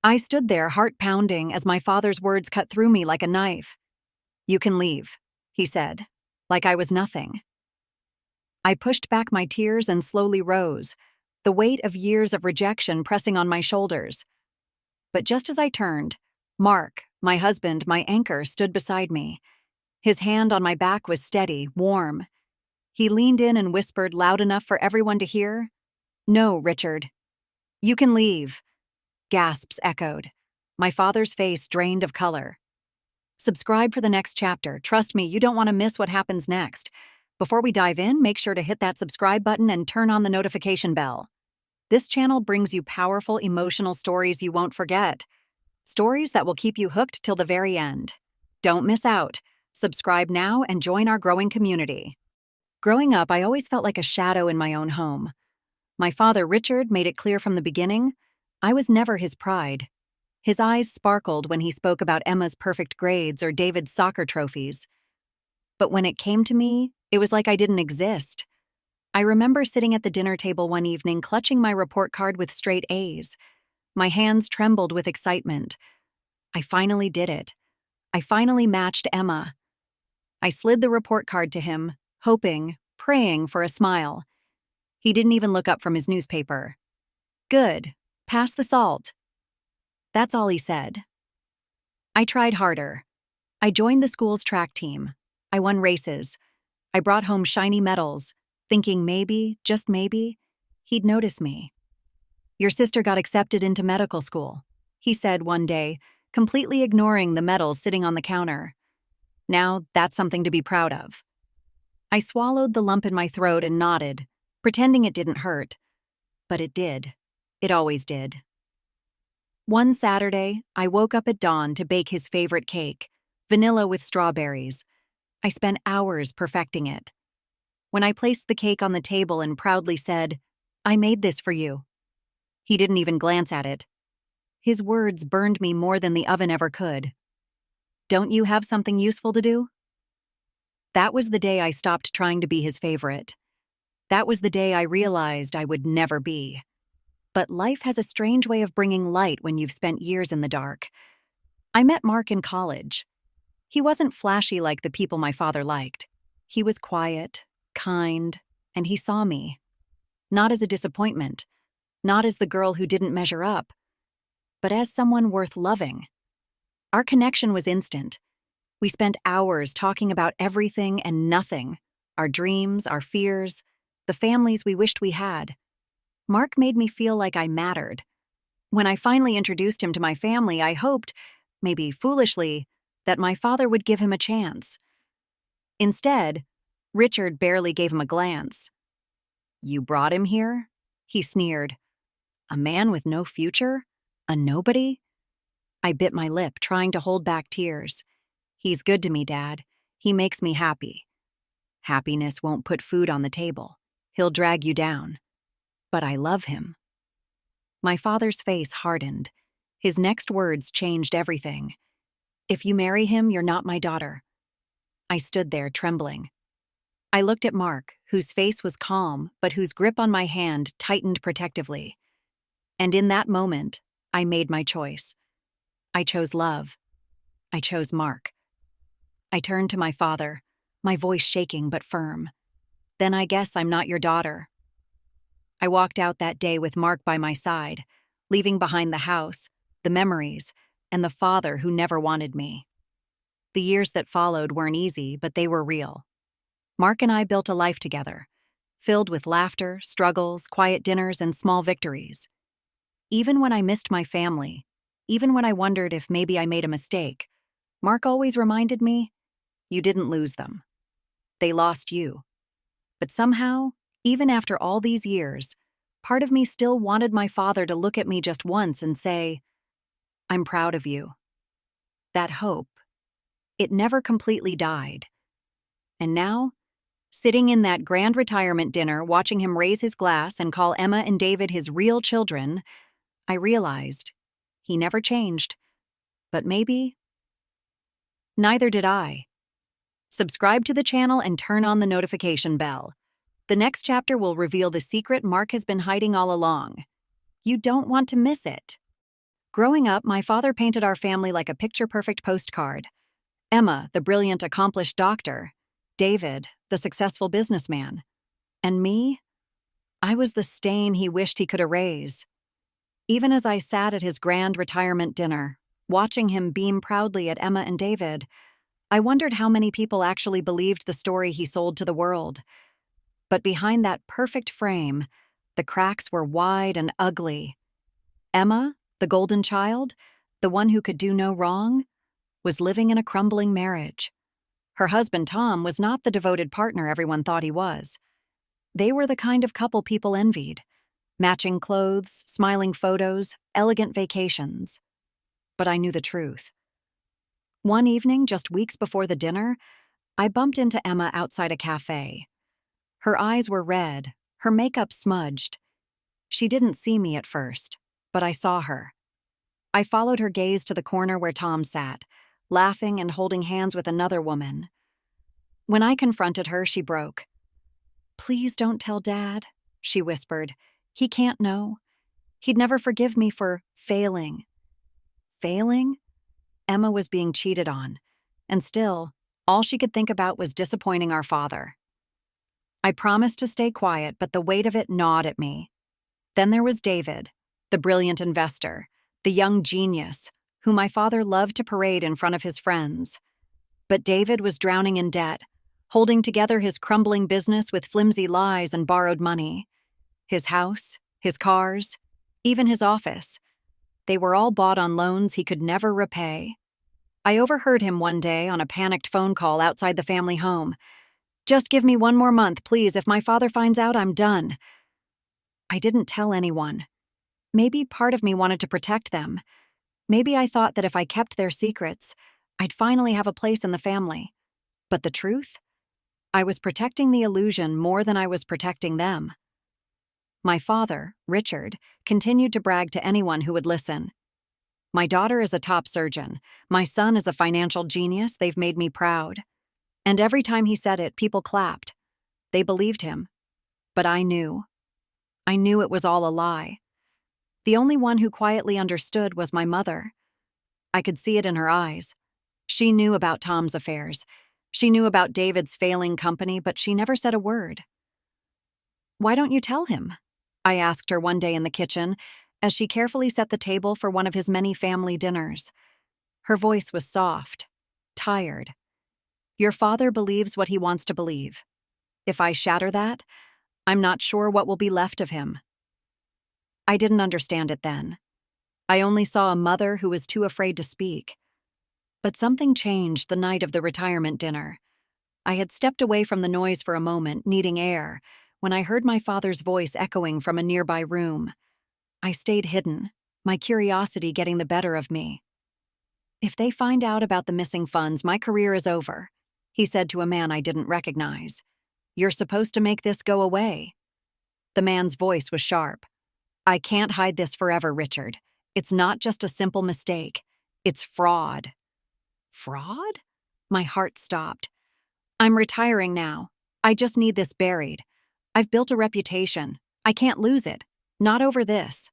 I stood there, heart pounding, as my father's words cut through me like a knife. "You can leave," he said, like I was nothing. I pushed back my tears and slowly rose, the weight of years of rejection pressing on my shoulders. But just as I turned, Mark, my husband, my anchor, stood beside me. His hand on my back was steady, warm. He leaned in and whispered loud enough for everyone to hear, "No, Richard. You can leave." Gasps echoed. My father's face drained of color. Subscribe for the next chapter. Trust me, you don't want to miss what happens next. Before we dive in, make sure to hit that subscribe button and turn on the notification bell. This channel brings you powerful, emotional stories you won't forget. Stories that will keep you hooked till the very end. Don't miss out. Subscribe now and join our growing community. Growing up, I always felt like a shadow in my own home. My father, Richard, made it clear from the beginning, I was never his pride. His eyes sparkled when he spoke about Emma's perfect grades or David's soccer trophies. But when it came to me, it was like I didn't exist. I remember sitting at the dinner table one evening, clutching my report card with straight A's. My hands trembled with excitement. I finally did it. I finally matched Emma. I slid the report card to him, hoping, praying for a smile. He didn't even look up from his newspaper. "Good. Pass the salt." That's all he said. I tried harder. I joined the school's track team. I won races. I brought home shiny medals, thinking maybe, just maybe, he'd notice me. "Your sister got accepted into medical school," he said one day, completely ignoring the medals sitting on the counter. Now that's something to be proud of. I swallowed the lump in my throat and nodded, pretending it didn't hurt. But it did. It always did. One Saturday, I woke up at dawn to bake his favorite cake, vanilla with strawberries. I spent hours perfecting it. When I placed the cake on the table and proudly said, "I made this for you," he didn't even glance at it. His words burned me more than the oven ever could. "Don't you have something useful to do?" That was the day I stopped trying to be his favorite. That was the day I realized I would never be. But life has a strange way of bringing light when you've spent years in the dark. I met Mark in college. He wasn't flashy like the people my father liked. He was quiet, kind, and he saw me. Not as a disappointment, not as the girl who didn't measure up, but as someone worth loving. Our connection was instant. We spent hours talking about everything and nothing, our dreams, our fears, the families we wished we had. Mark made me feel like I mattered. When I finally introduced him to my family, I hoped, maybe foolishly, that my father would give him a chance. Instead, Richard barely gave him a glance. "You brought him here?" he sneered. "A man with no future? A nobody?" I bit my lip, trying to hold back tears. "He's good to me, Dad. He makes me happy." "Happiness won't put food on the table. He'll drag you down." "But I love him." My father's face hardened. His next words changed everything. "If you marry him, you're not my daughter." I stood there, trembling. I looked at Mark, whose face was calm, but whose grip on my hand tightened protectively. And in that moment, I made my choice. I chose love. I chose Mark. I turned to my father, my voice shaking but firm. "Then I guess I'm not your daughter." I walked out that day with Mark by my side, leaving behind the house, the memories, and the father who never wanted me. The years that followed weren't easy, but they were real. Mark and I built a life together, filled with laughter, struggles, quiet dinners, and small victories. Even when I missed my family, even when I wondered if maybe I made a mistake, Mark always reminded me, "You didn't lose them. They lost you." But somehow, even after all these years, part of me still wanted my father to look at me just once and say, "I'm proud of you." That hope, it never completely died. And now, sitting in that grand retirement dinner, watching him raise his glass and call Emma and David his real children, I realized he never changed. But maybe neither did I. Subscribe to the channel and turn on the notification bell. The next chapter will reveal the secret Mark has been hiding all along. You don't want to miss it. Growing up, my father painted our family like a picture-perfect postcard. Emma, the brilliant, accomplished doctor. David, the successful businessman. And me? I was the stain he wished he could erase. Even as I sat at his grand retirement dinner, watching him beam proudly at Emma and David, I wondered how many people actually believed the story he sold to the world. But behind that perfect frame, the cracks were wide and ugly. Emma, the golden child, the one who could do no wrong, was living in a crumbling marriage. Her husband, Tom, was not the devoted partner everyone thought he was. They were the kind of couple people envied. Matching clothes, smiling photos, elegant vacations. But I knew the truth. One evening, just weeks before the dinner, I bumped into Emma outside a cafe. Her eyes were red, her makeup smudged. She didn't see me at first, but I saw her. I followed her gaze to the corner where Tom sat, laughing and holding hands with another woman. When I confronted her, she broke. "Please don't tell Dad," she whispered. "He can't know. He'd never forgive me for failing." Failing? Emma was being cheated on, and still, all she could think about was disappointing our father. I promised to stay quiet, but the weight of it gnawed at me. Then there was David, the brilliant investor, the young genius, who my father loved to parade in front of his friends. But David was drowning in debt, holding together his crumbling business with flimsy lies and borrowed money. His house, his cars, even his office. They were all bought on loans he could never repay. I overheard him one day on a panicked phone call outside the family home. "Just give me one more month, please. If my father finds out, I'm done." I didn't tell anyone. Maybe part of me wanted to protect them. Maybe I thought that if I kept their secrets, I'd finally have a place in the family. But the truth? I was protecting the illusion more than I was protecting them. My father, Richard, continued to brag to anyone who would listen. "My daughter is a top surgeon. My son is a financial genius. They've made me proud." And every time he said it, people clapped. They believed him. But I knew. I knew it was all a lie. The only one who quietly understood was my mother. I could see it in her eyes. She knew about Tom's affairs. She knew about David's failing company, but she never said a word. "Why don't you tell him?" I asked her one day in the kitchen, as she carefully set the table for one of his many family dinners. Her voice was soft, tired. "Your father believes what he wants to believe. If I shatter that, I'm not sure what will be left of him." I didn't understand it then. I only saw a mother who was too afraid to speak. But something changed the night of the retirement dinner. I had stepped away from the noise for a moment, needing air, when I heard my father's voice echoing from a nearby room. I stayed hidden, my curiosity getting the better of me. "If they find out about the missing funds, my career is over," he said to a man I didn't recognize. "You're supposed to make this go away." The man's voice was sharp. "I can't hide this forever, Richard. It's not just a simple mistake. It's fraud." Fraud? My heart stopped. "I'm retiring now. I just need this buried. I've built a reputation. I can't lose it. Not over this."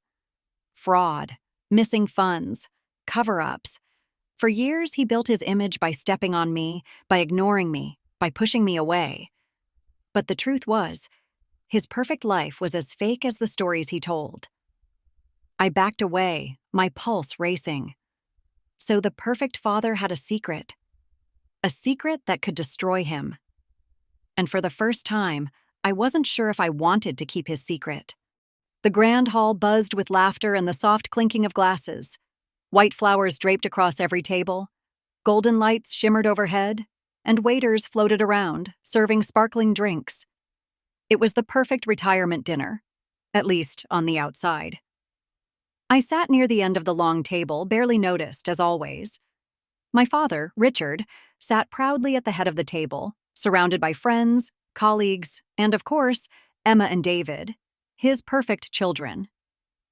Fraud, missing funds, cover-ups. For years, he built his image by stepping on me, by ignoring me, by pushing me away. But the truth was, his perfect life was as fake as the stories he told. I backed away, my pulse racing. So the perfect father had a secret that could destroy him. And for the first time, I wasn't sure if I wanted to keep his secret. The grand hall buzzed with laughter and the soft clinking of glasses. White flowers draped across every table. Golden lights shimmered overhead, and waiters floated around, serving sparkling drinks. It was the perfect retirement dinner, at least on the outside. I sat near the end of the long table, barely noticed, as always. My father, Richard, sat proudly at the head of the table, surrounded by friends, colleagues, and, of course, Emma and David, his perfect children.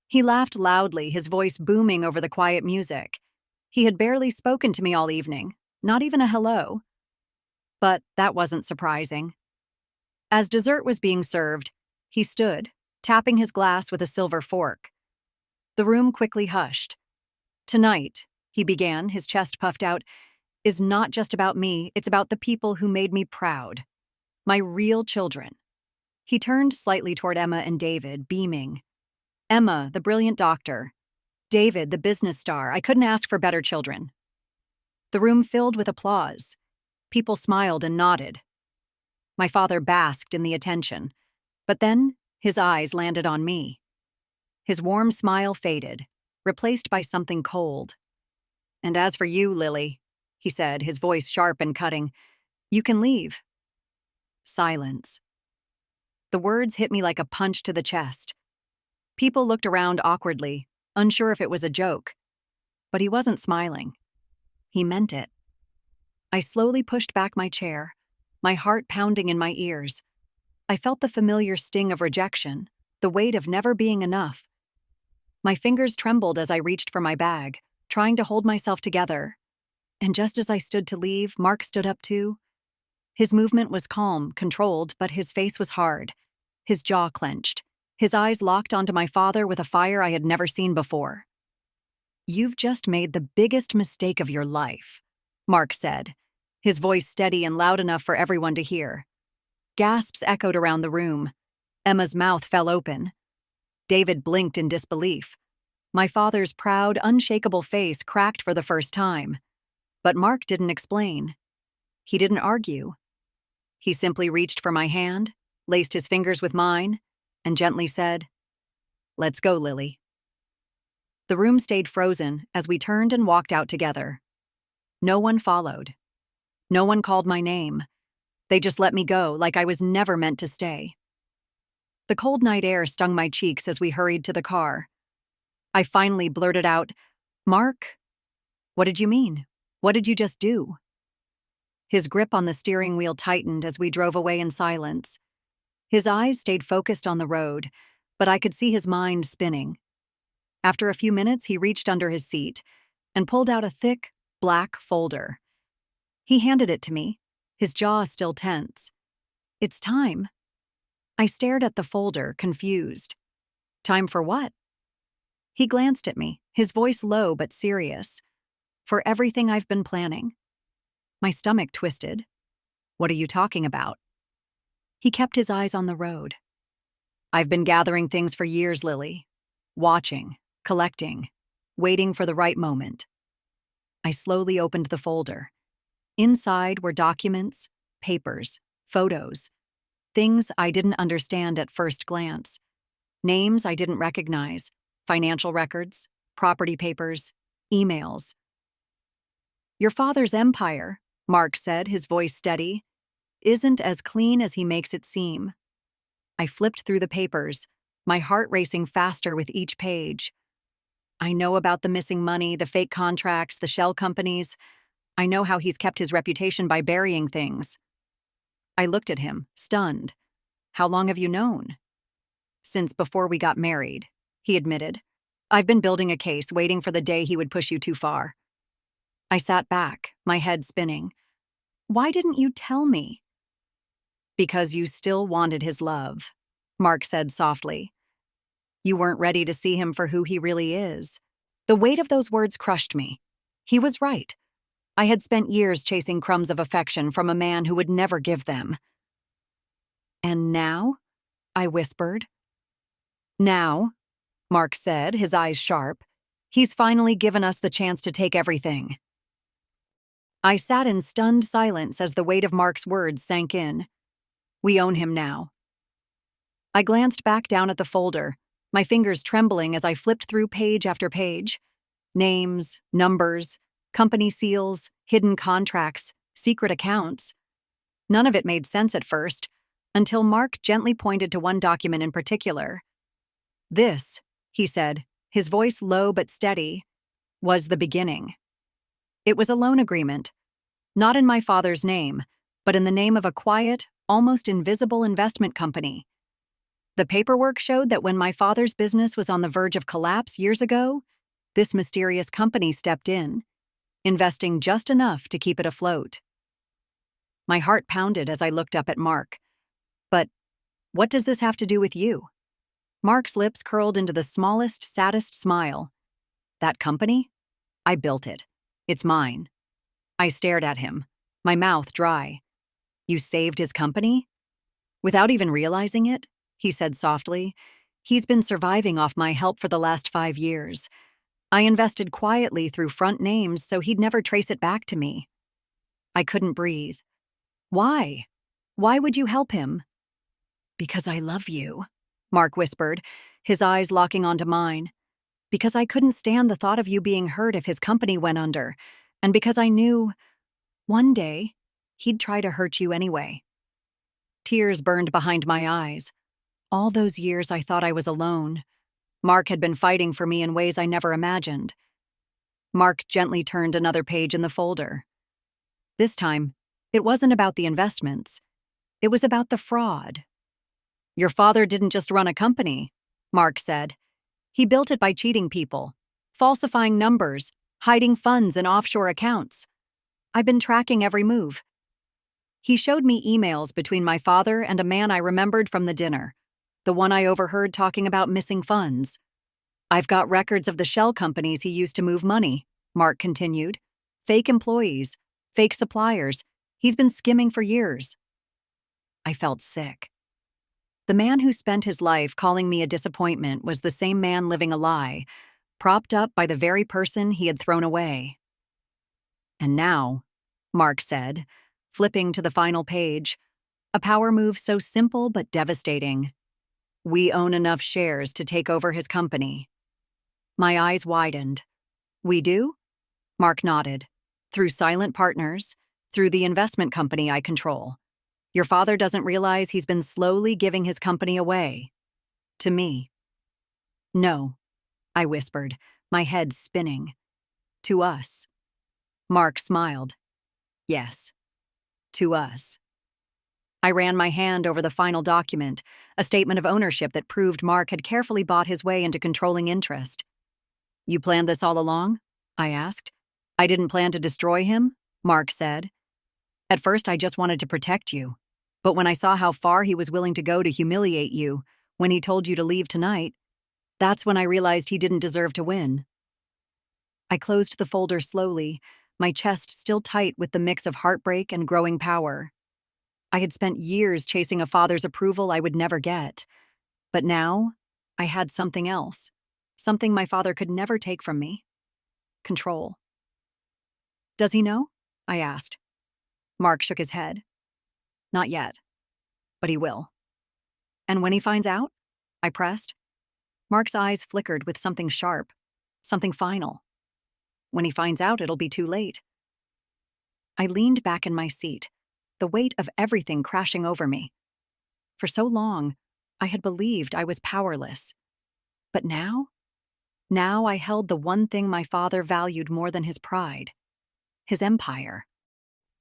He laughed loudly, his voice booming over the quiet music. He had barely spoken to me all evening, not even a hello. But that wasn't surprising. As dessert was being served, he stood, tapping his glass with a silver fork. The room quickly hushed. Tonight, he began, his chest puffed out, is not just about me, it's about the people who made me proud. My real children. He turned slightly toward Emma and David, beaming. Emma, the brilliant doctor. David, the business star. I couldn't ask for better children. The room filled with applause. People smiled and nodded. My father basked in the attention, but then his eyes landed on me. His warm smile faded, replaced by something cold. "And as for you, Lily," he said, his voice sharp and cutting, "you can leave." Silence. The words hit me like a punch to the chest. People looked around awkwardly, unsure if it was a joke. But he wasn't smiling. He meant it. I slowly pushed back my chair, my heart pounding in my ears. I felt the familiar sting of rejection, the weight of never being enough. My fingers trembled as I reached for my bag, trying to hold myself together. And just as I stood to leave, Mark stood up too. His movement was calm, controlled, but his face was hard. His jaw clenched. His eyes locked onto my father with a fire I had never seen before. "You've just made the biggest mistake of your life," Mark said, his voice steady and loud enough for everyone to hear. Gasps echoed around the room. Emma's mouth fell open. David blinked in disbelief. My father's proud, unshakable face cracked for the first time. But Mark didn't explain. He didn't argue. He simply reached for my hand, laced his fingers with mine, and gently said, "Let's go, Lily." The room stayed frozen as we turned and walked out together. No one followed. No one called my name. They just let me go like I was never meant to stay. The cold night air stung my cheeks as we hurried to the car. I finally blurted out, "Mark, what did you mean? What did you just do?" His grip on the steering wheel tightened as we drove away in silence. His eyes stayed focused on the road, but I could see his mind spinning. After a few minutes, he reached under his seat and pulled out a thick, black folder. He handed it to me, his jaw still tense. "It's time." I stared at the folder, confused. "Time for what?" He glanced at me, his voice low but serious. "For everything I've been planning." My stomach twisted. "What are you talking about?" He kept his eyes on the road. "I've been gathering things for years, Lily. Watching, collecting, waiting for the right moment." I slowly opened the folder. Inside were documents, papers, photos, things I didn't understand at first glance, names I didn't recognize, financial records, property papers, emails. "Your father's empire," Mark said, his voice steady, "isn't as clean as he makes it seem." I flipped through the papers, my heart racing faster with each page. I know about the missing money, the fake contracts, the shell companies. I know how he's kept his reputation by burying things. I looked at him, stunned. "How long have you known?" "Since before we got married," he admitted. "I've been building a case, waiting for the day he would push you too far." I sat back, my head spinning. "Why didn't you tell me?" "Because you still wanted his love," Mark said softly. "You weren't ready to see him for who he really is." The weight of those words crushed me. He was right. I had spent years chasing crumbs of affection from a man who would never give them. "And now?" I whispered. "Now," Mark said, his eyes sharp, "he's finally given us the chance to take everything." I sat in stunned silence as the weight of Mark's words sank in. "We own him now." I glanced back down at the folder, my fingers trembling as I flipped through page after page. Names, numbers, company seals, hidden contracts, secret accounts. None of it made sense at first, until Mark gently pointed to one document in particular. "This," he said, his voice low but steady, "was the beginning." It was a loan agreement, not in my father's name, but in the name of a quiet, almost invisible investment company. The paperwork showed that when my father's business was on the verge of collapse years ago, this mysterious company stepped in, investing just enough to keep it afloat. My heart pounded as I looked up at Mark. "But what does this have to do with you?" Mark's lips curled into the smallest, saddest smile. "That company? I built it. It's mine. I stared at him, my mouth dry. You saved his company? Without even realizing it, he said softly. He's been surviving off my help for the last 5 years. I invested quietly through front names so he'd never trace it back to me. I couldn't breathe. Why? Why would you help him? Because I love you, Mark whispered, his eyes locking onto mine. Because I couldn't stand the thought of you being hurt if his company went under, and because I knew, one day, he'd try to hurt you anyway. Tears burned behind my eyes. All those years I thought I was alone. Mark had been fighting for me in ways I never imagined. Mark gently turned another page in the folder. This time, it wasn't about the investments. It was about the fraud. Your father didn't just run a company, Mark said. He built it by cheating people, falsifying numbers, hiding funds in offshore accounts. I've been tracking every move. He showed me emails between my father and a man I remembered from the dinner, the one I overheard talking about missing funds. I've got records of the shell companies he used to move money, Mark continued. Fake employees, fake suppliers. He's been skimming for years. I felt sick. The man who spent his life calling me a disappointment was the same man living a lie, propped up by the very person he had thrown away. And now, Mark said, flipping to the final page, a power move so simple but devastating. We own enough shares to take over his company. My eyes widened. We do? Mark nodded. Through silent partners, through the investment company I control. Your father doesn't realize he's been slowly giving his company away. To me. No, I whispered, my head spinning. To us. Mark smiled. Yes, to us. I ran my hand over the final document, a statement of ownership that proved Mark had carefully bought his way into controlling interest. You planned this all along? I asked. I didn't plan to destroy him, Mark said. At first, I just wanted to protect you. But when I saw how far he was willing to go to humiliate you, when he told you to leave tonight, that's when I realized he didn't deserve to win. I closed the folder slowly, my chest still tight with the mix of heartbreak and growing power. I had spent years chasing a father's approval I would never get. But now, I had something else. Something my father could never take from me. Control. Does he know? I asked. Mark shook his head. Not yet. But he will. And when he finds out? I pressed. Mark's eyes flickered with something sharp. Something final. When he finds out, it'll be too late. I leaned back in my seat, the weight of everything crashing over me. For so long, I had believed I was powerless. But now I held the one thing my father valued more than his pride. His empire.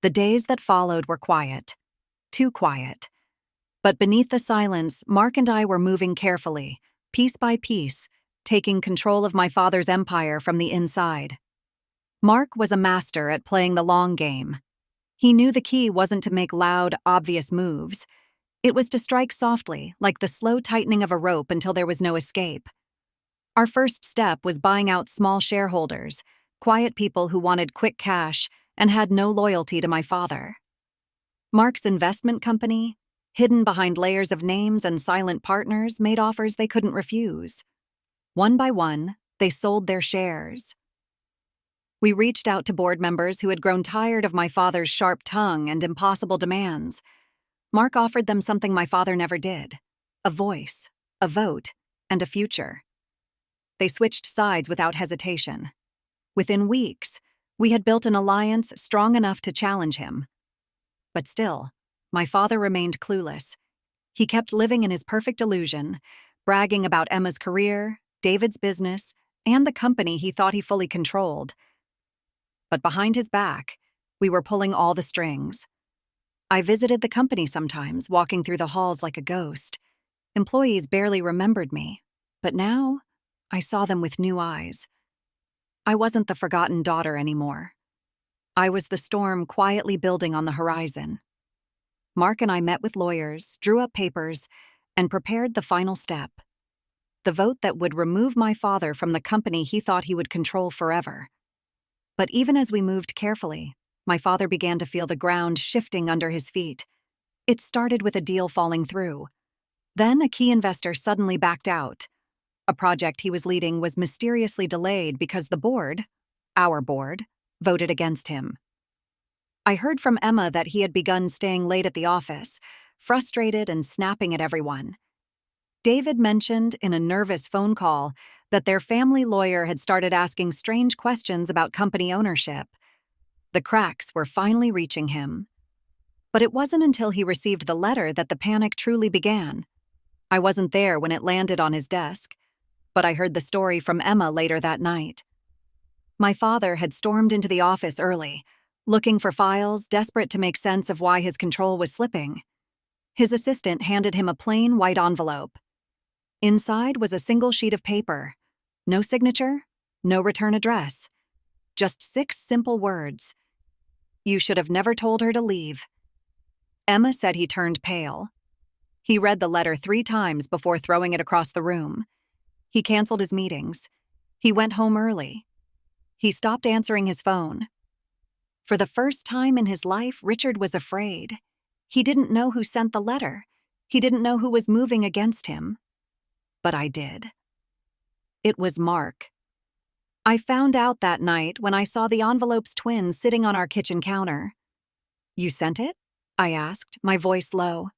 The days that followed were quiet. Too quiet. But beneath the silence, Mark and I were moving carefully, piece by piece, taking control of my father's empire from the inside. Mark was a master at playing the long game. He knew the key wasn't to make loud, obvious moves. It was to strike softly, like the slow tightening of a rope until there was no escape. Our first step was buying out small shareholders, quiet people who wanted quick cash and had no loyalty to my father. Mark's investment company, hidden behind layers of names and silent partners, made offers they couldn't refuse. One by one, they sold their shares. We reached out to board members who had grown tired of my father's sharp tongue and impossible demands. Mark offered them something my father never did: a voice, a vote, and a future. They switched sides without hesitation. Within weeks, we had built an alliance strong enough to challenge him. But still, my father remained clueless. He kept living in his perfect illusion, bragging about Emma's career, David's business, and the company he thought he fully controlled. But behind his back, we were pulling all the strings. I visited the company sometimes, walking through the halls like a ghost. Employees barely remembered me, but now I saw them with new eyes. I wasn't the forgotten daughter anymore. I was the storm quietly building on the horizon. Mark and I met with lawyers, drew up papers, and prepared the final step: the vote that would remove my father from the company he thought he would control forever. But even as we moved carefully, my father began to feel the ground shifting under his feet. It started with a deal falling through. Then a key investor suddenly backed out. A project he was leading was mysteriously delayed because the board, our board, voted against him. I heard from Emma that he had begun staying late at the office, frustrated and snapping at everyone. David mentioned in a nervous phone call that their family lawyer had started asking strange questions about company ownership. The cracks were finally reaching him. But it wasn't until he received the letter that the panic truly began. I wasn't there when it landed on his desk, but I heard the story from Emma later that night. My father had stormed into the office early, looking for files, desperate to make sense of why his control was slipping. His assistant handed him a plain white envelope. Inside was a single sheet of paper. No signature, no return address. Just 6 simple words. You should have never told her to leave. Emma said he turned pale. He read the letter 3 times before throwing it across the room. He canceled his meetings. He went home early. He stopped answering his phone. For the first time in his life, Richard was afraid. He didn't know who sent the letter. He didn't know who was moving against him. But I did. It was Mark. I found out that night when I saw the envelope's twin sitting on our kitchen counter. You sent it? I asked, my voice low.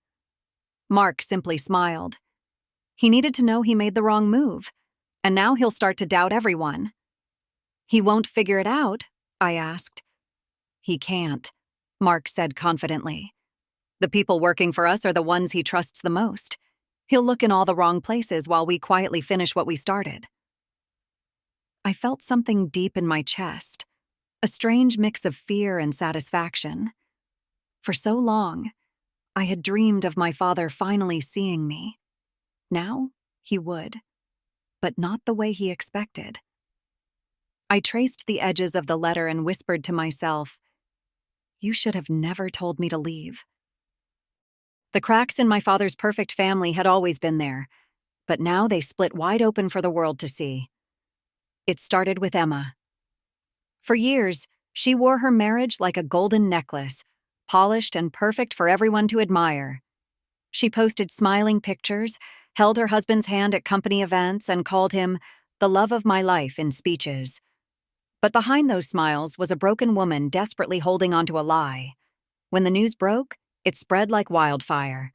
Mark simply smiled. He needed to know he made the wrong move, and now he'll start to doubt everyone. He won't figure it out? I asked. He can't, Mark said confidently. The people working for us are the ones he trusts the most. He'll look in all the wrong places while we quietly finish what we started. I felt something deep in my chest, a strange mix of fear and satisfaction. For so long, I had dreamed of my father finally seeing me. Now, he would, but not the way he expected. I traced the edges of the letter and whispered to myself, "You should have never told me to leave." The cracks in my father's perfect family had always been there, but now they split wide open for the world to see. It started with Emma. For years, she wore her marriage like a golden necklace, polished and perfect for everyone to admire. She posted smiling pictures, held her husband's hand at company events, and called him the love of my life in speeches. But behind those smiles was a broken woman desperately holding onto a lie. When the news broke, it spread like wildfire.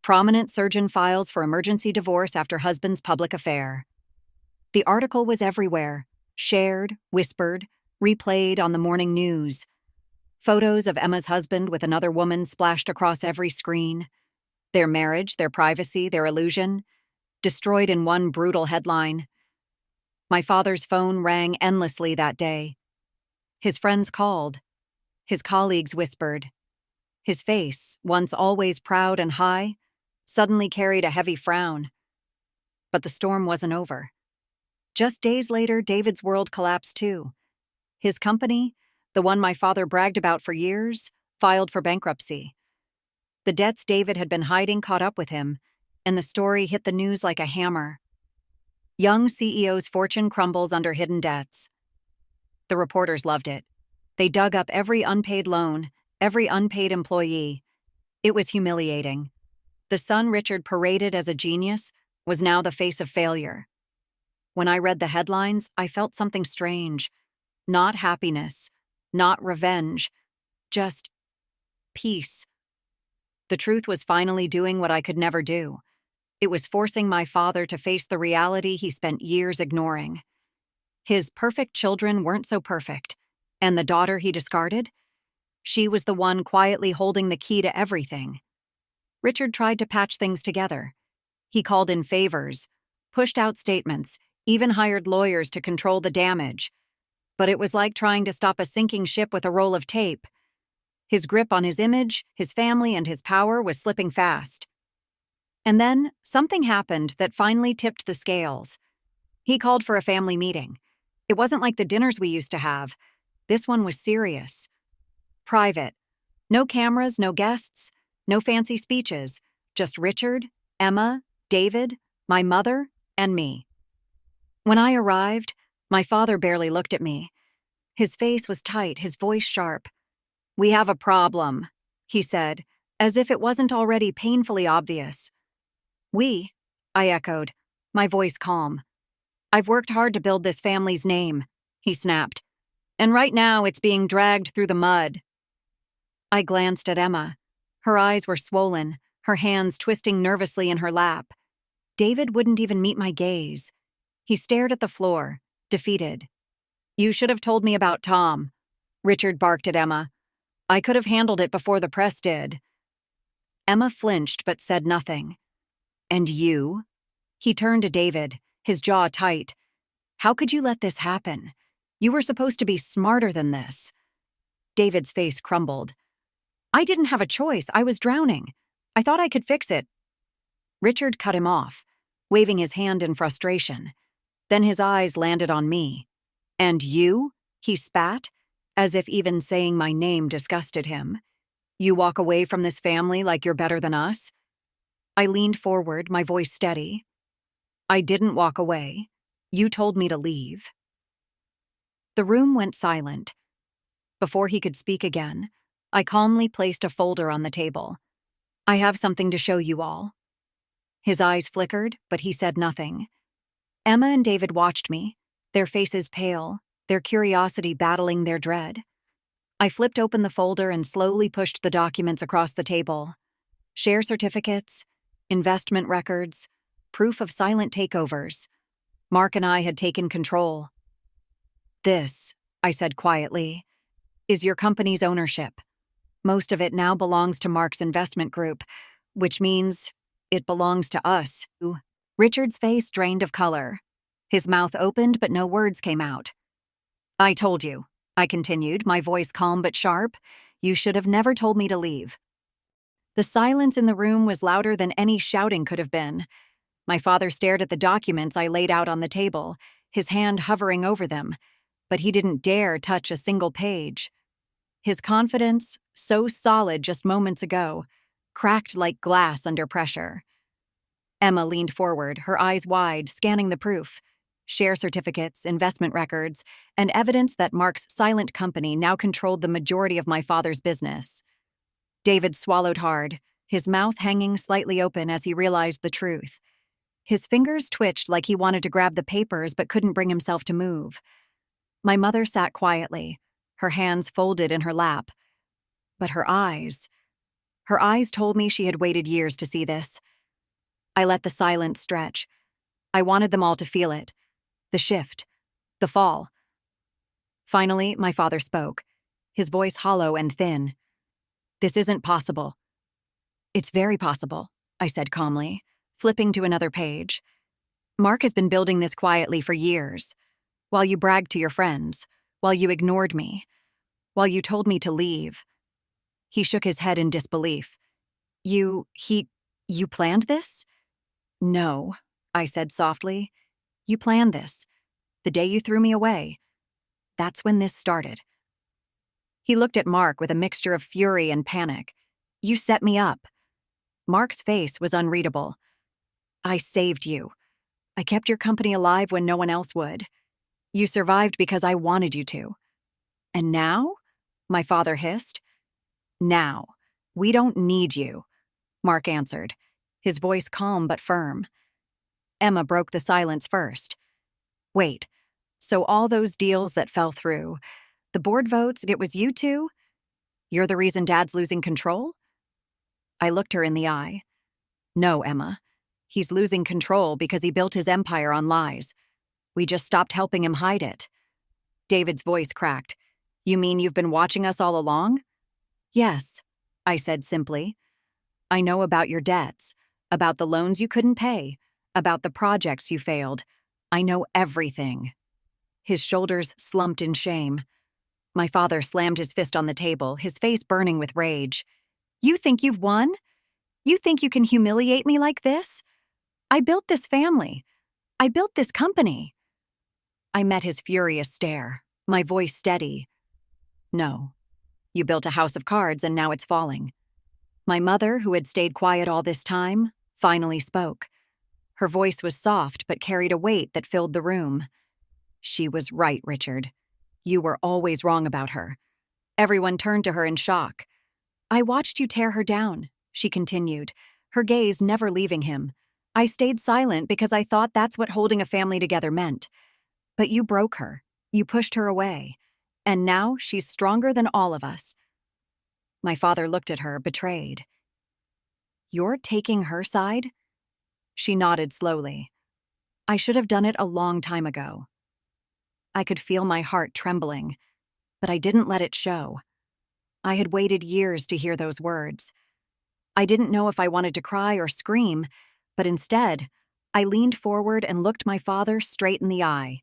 Prominent surgeon files for emergency divorce after husband's public affair. The article was everywhere, shared, whispered, replayed on the morning news. Photos of Emma's husband with another woman splashed across every screen. Their marriage, their privacy, their illusion, destroyed in one brutal headline. My father's phone rang endlessly that day. His friends called. His colleagues whispered. His face, once always proud and high, suddenly carried a heavy frown. But the storm wasn't over. Just days later, David's world collapsed too. His company, the one my father bragged about for years, filed for bankruptcy. The debts David had been hiding caught up with him, and the story hit the news like a hammer. Young CEO's fortune crumbles under hidden debts. The reporters loved it. They dug up every unpaid loan, every unpaid employee. It was humiliating. The son Richard paraded as a genius was now the face of failure. When I read the headlines, I felt something strange. Not happiness, not revenge, just peace. The truth was finally doing what I could never do. It was forcing my father to face the reality he spent years ignoring. His perfect children weren't so perfect, and the daughter he discarded? She was the one quietly holding the key to everything. Richard tried to patch things together. He called in favors, pushed out statements, even hired lawyers to control the damage. But it was like trying to stop a sinking ship with a roll of tape. His grip on his image, his family, and his power was slipping fast. And then, something happened that finally tipped the scales. He called for a family meeting. It wasn't like the dinners we used to have. This one was serious. Private. No cameras, no guests, no fancy speeches. Just Richard, Emma, David, my mother, and me. When I arrived, my father barely looked at me. His face was tight, his voice sharp. "We have a problem," he said, as if it wasn't already painfully obvious. "We?" I echoed, my voice calm. "I've worked hard to build this family's name," he snapped. "And right now it's being dragged through the mud." I glanced at Emma. Her eyes were swollen, her hands twisting nervously in her lap. David wouldn't even meet my gaze. He stared at the floor, defeated. "You should have told me about Tom," Richard barked at Emma. "I could have handled it before the press did." Emma flinched but said nothing. "And you?" He turned to David, his jaw tight. "How could you let this happen? You were supposed to be smarter than this." David's face crumbled. "I didn't have a choice. I was drowning. I thought I could fix it." Richard cut him off, waving his hand in frustration. Then his eyes landed on me. "And you?" he spat, as if even saying my name disgusted him. "You walk away from this family like you're better than us?" I leaned forward, my voice steady. "I didn't walk away. You told me to leave." The room went silent. Before he could speak again, I calmly placed a folder on the table. "I have something to show you all." His eyes flickered, but he said nothing. Emma and David watched me, their faces pale, their curiosity battling their dread. I flipped open the folder and slowly pushed the documents across the table. Share certificates, investment records, proof of silent takeovers. Mark and I had taken control. "This," I said quietly, "is your company's ownership. Most of it now belongs to Mark's investment group, which means it belongs to us." Richard's face drained of color. His mouth opened, but no words came out. "I told you," I continued, my voice calm but sharp. "You should have never told me to leave." The silence in the room was louder than any shouting could have been. My father stared at the documents I laid out on the table, his hand hovering over them, but he didn't dare touch a single page. His confidence, so solid just moments ago, cracked like glass under pressure. Emma leaned forward, her eyes wide, scanning the proof. Share certificates, investment records, and evidence that Mark's silent company now controlled the majority of my father's business. David swallowed hard, his mouth hanging slightly open as he realized the truth. His fingers twitched like he wanted to grab the papers but couldn't bring himself to move. My mother sat quietly, her hands folded in her lap. But her eyes told me she had waited years to see this. I let the silence stretch. I wanted them all to feel it. The shift. The fall. Finally, my father spoke, his voice hollow and thin. "This isn't possible." "It's very possible," I said calmly, flipping to another page. "Mark has been building this quietly for years, while you bragged to your friends, while you ignored me, while you told me to leave." He shook his head in disbelief. You planned this?" "No," I said softly. "You planned this. The day you threw me away. That's when this started." He looked at Mark with a mixture of fury and panic. "You set me up." Mark's face was unreadable. "I saved you. I kept your company alive when no one else would. You survived because I wanted you to. And now?" my father hissed. "Now. We don't need you," Mark answered, his voice calm but firm. Emma broke the silence first. "Wait, so all those deals that fell through, the board votes, it was you two? You're the reason Dad's losing control?" I looked her in the eye. "No, Emma. He's losing control because he built his empire on lies. We just stopped helping him hide it." David's voice cracked. "You mean you've been watching us all along?" "Yes," I said simply. "I know about your debts, about the loans you couldn't pay, about the projects you failed. I know everything." His shoulders slumped in shame. My father slammed his fist on the table, his face burning with rage. "You think you've won? You think you can humiliate me like this? I built this family. I built this company." I met his furious stare, my voice steady. "No. You built a house of cards and now it's falling." My mother, who had stayed quiet all this time, finally spoke. Her voice was soft but carried a weight that filled the room. "She was right, Richard. You were always wrong about her. Everyone turned to her in shock. I watched you tear her down, she continued, her gaze never leaving him. I stayed silent because I thought that's what holding a family together meant. But you broke her. You pushed her away. And now she's stronger than all of us. My father looked at her, betrayed. You're taking her side? She nodded slowly. I should have done it a long time ago. I could feel my heart trembling, but I didn't let it show. I had waited years to hear those words. I didn't know if I wanted to cry or scream, but instead, I leaned forward and looked my father straight in the eye.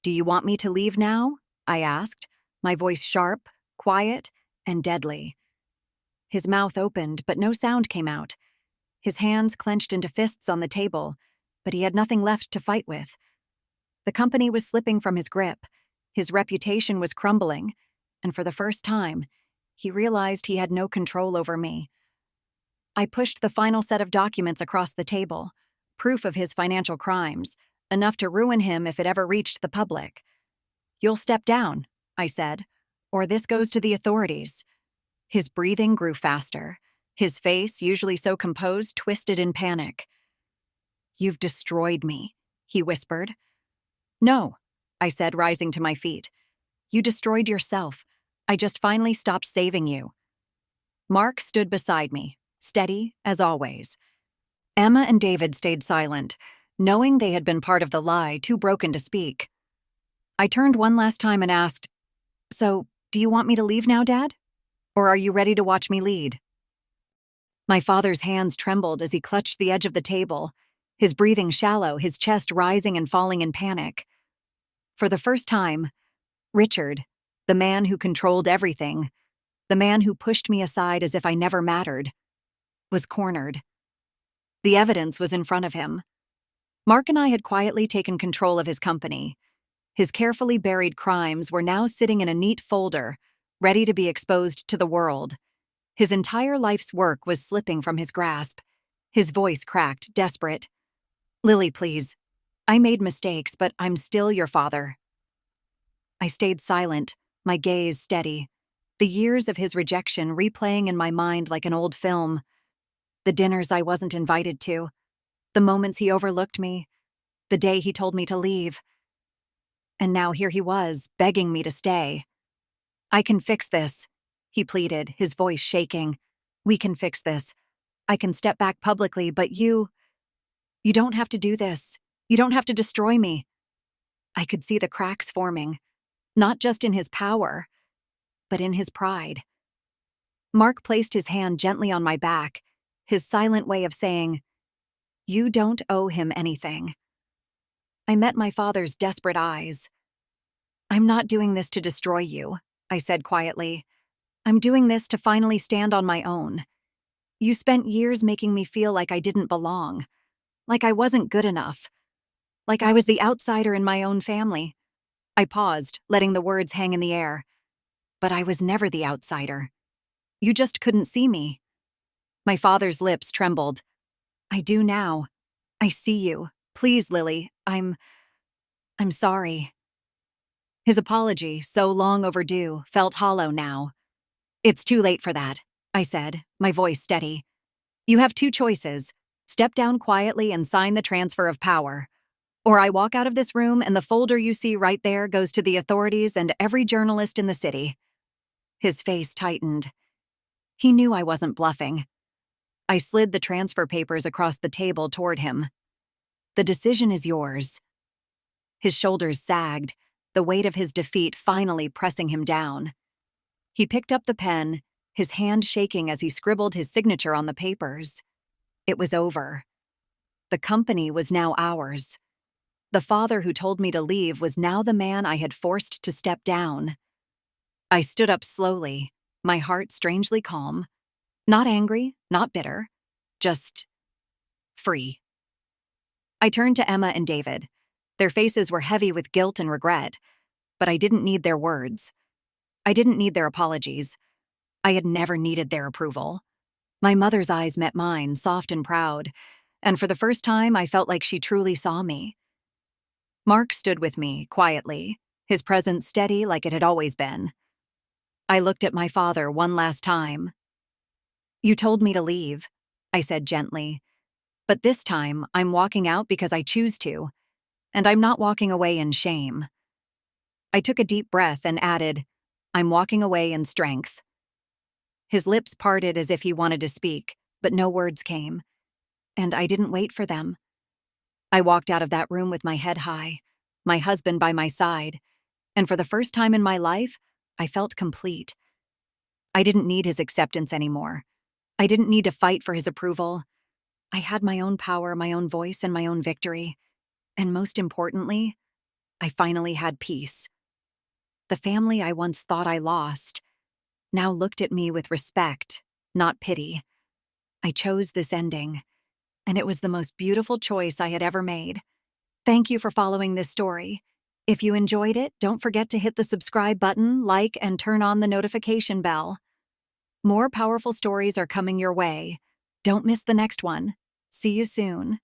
Do you want me to leave now? I asked, my voice sharp, quiet, and deadly. His mouth opened, but no sound came out. His hands clenched into fists on the table, but he had nothing left to fight with. The company was slipping from his grip. His reputation was crumbling, and for the first time, he realized he had no control over me. I pushed the final set of documents across the table, proof of his financial crimes, enough to ruin him if it ever reached the public. You'll step down, I said, or this goes to the authorities. His breathing grew faster. His face, usually so composed, twisted in panic. You've destroyed me, he whispered. No, I said, rising to my feet. You destroyed yourself. I just finally stopped saving you. Mark stood beside me, steady as always. Emma and David stayed silent, knowing they had been part of the lie, too broken to speak. I turned one last time and asked, So, do you want me to leave now, Dad? Or are you ready to watch me lead? My father's hands trembled as he clutched the edge of the table, his breathing shallow, his chest rising and falling in panic. For the first time, Richard, the man who controlled everything, the man who pushed me aside as if I never mattered, was cornered. The evidence was in front of him. Mark and I had quietly taken control of his company. His carefully buried crimes were now sitting in a neat folder, ready to be exposed to the world. His entire life's work was slipping from his grasp. His voice cracked, desperate. Lily, please. I made mistakes, but I'm still your father. I stayed silent, my gaze steady, the years of his rejection replaying in my mind like an old film. The dinners I wasn't invited to, the moments he overlooked me, the day he told me to leave. And now here he was, begging me to stay. I can fix this, he pleaded, his voice shaking. We can fix this. I can step back publicly, but you don't have to do this. You don't have to destroy me. I could see the cracks forming, not just in his power, but in his pride. Mark placed his hand gently on my back, his silent way of saying, You don't owe him anything. I met my father's desperate eyes. I'm not doing this to destroy you, I said quietly. I'm doing this to finally stand on my own. You spent years making me feel like I didn't belong, like I wasn't good enough, like I was the outsider in my own family. I paused, letting the words hang in the air. But I was never the outsider. You just couldn't see me. My father's lips trembled. I do now. I see you. Please, Lily, I'm sorry. His apology, so long overdue, felt hollow now. It's too late for that, I said, my voice steady. You have two choices. Step down quietly and sign the transfer of power. Or I walk out of this room and the folder you see right there goes to the authorities and every journalist in the city. His face tightened. He knew I wasn't bluffing. I slid the transfer papers across the table toward him. The decision is yours. His shoulders sagged, the weight of his defeat finally pressing him down. He picked up the pen, his hand shaking as he scribbled his signature on the papers. It was over. The company was now ours. The father who told me to leave was now the man I had forced to step down. I stood up slowly, my heart strangely calm. Not angry, not bitter, just free. I turned to Emma and David. Their faces were heavy with guilt and regret, but I didn't need their words. I didn't need their apologies. I had never needed their approval. My mother's eyes met mine, soft and proud, and for the first time I felt like she truly saw me. Mark stood with me, quietly, his presence steady like it had always been. I looked at my father one last time. "You told me to leave," I said gently. "But this time, I'm walking out because I choose to, and I'm not walking away in shame." I took a deep breath and added, "I'm walking away in strength." His lips parted as if he wanted to speak, but no words came, and I didn't wait for them. I walked out of that room with my head high, my husband by my side, and for the first time in my life, I felt complete. I didn't need his acceptance anymore. I didn't need to fight for his approval. I had my own power, my own voice, and my own victory. And most importantly, I finally had peace. The family I once thought I lost now looked at me with respect, not pity. I chose this ending, and it was the most beautiful choice I had ever made. Thank you for following this story. If you enjoyed it, don't forget to hit the subscribe button, like, and turn on the notification bell. More powerful stories are coming your way. Don't miss the next one. See you soon.